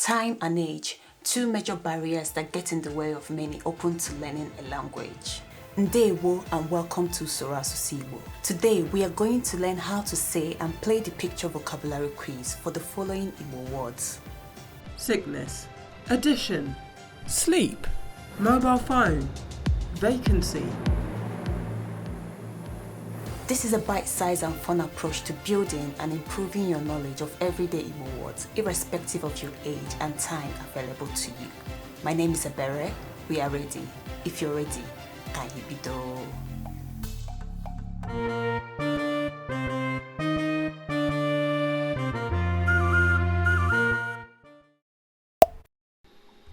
Time and age, two major barriers that get in the way of many open to learning a language. Ndewo and welcome to Usoro Asụsụ Igbo. Today we are going to learn how to say and play the picture vocabulary quiz for the following Igbo words. Sickness, addition, sleep, mobile phone, vacancy. This is a bite-sized and fun approach to building and improving your knowledge of everyday Igbo words, irrespective of your age and time available to you. My name is Ebere. We are ready. If you're ready, anyị bido.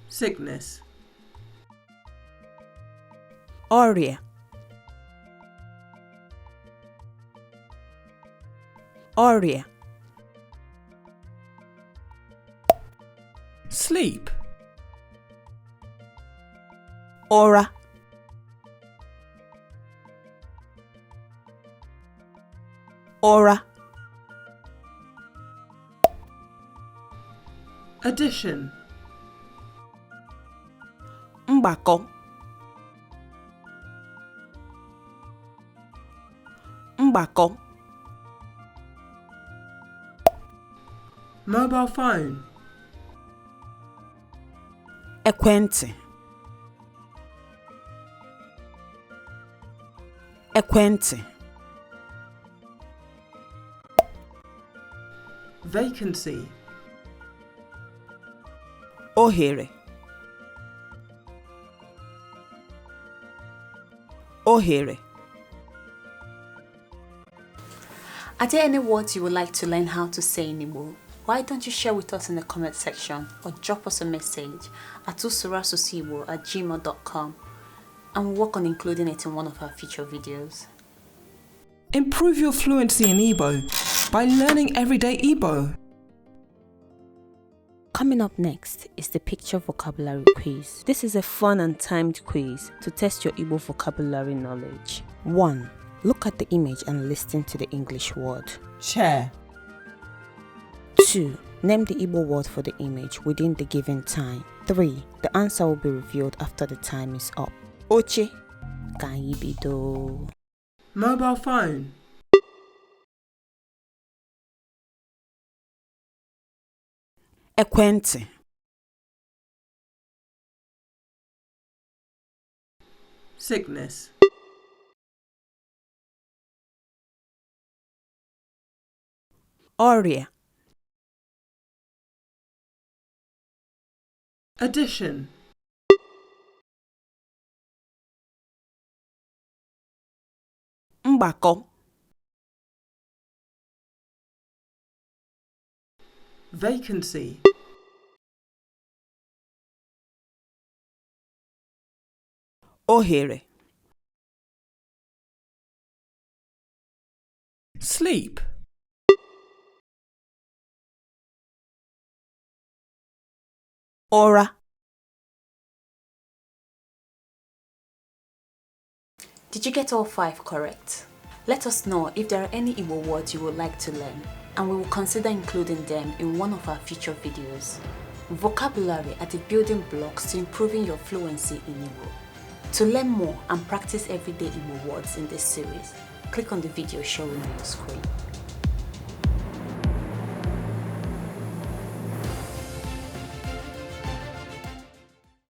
Sickness. Ọrịa. Ọrịa. Sleep. Ụra. Ụra. Addition. Mgbakọ. Mgbakọ. Mobile phone. Ekwentị. Ekwentị. Vacancy. Ohere. Ohere. Are there any words you would like to learn how to say in Igbo? Why don't you share with us in the comment section or drop us a message at usoroasusigbo@gmail.com and we'll work on including it in one of our future videos. Improve your fluency in Igbo by learning everyday Igbo. Coming up next is the picture vocabulary quiz. This is a fun and timed quiz to test your Igbo vocabulary knowledge. 1. Look at the image and listen to the English word. Chair. 2. Name the Igbo word for the image within the given time. 3. The answer will be revealed after the time is up. Oche, ka anyị bido. Mobile phone. Ekwentị. Sickness. Ọrịa. Addition. Mgbakọ. Vacancy. Ohere. Sleep. Ụra. Did you get all 5 correct? Let us know if there are any Igbo words you would like to learn, and we will consider including them in one of our future videos. Vocabulary are the building blocks to improving your fluency in Igbo. To learn more and practice everyday Igbo words in this series, click on the video showing on your screen.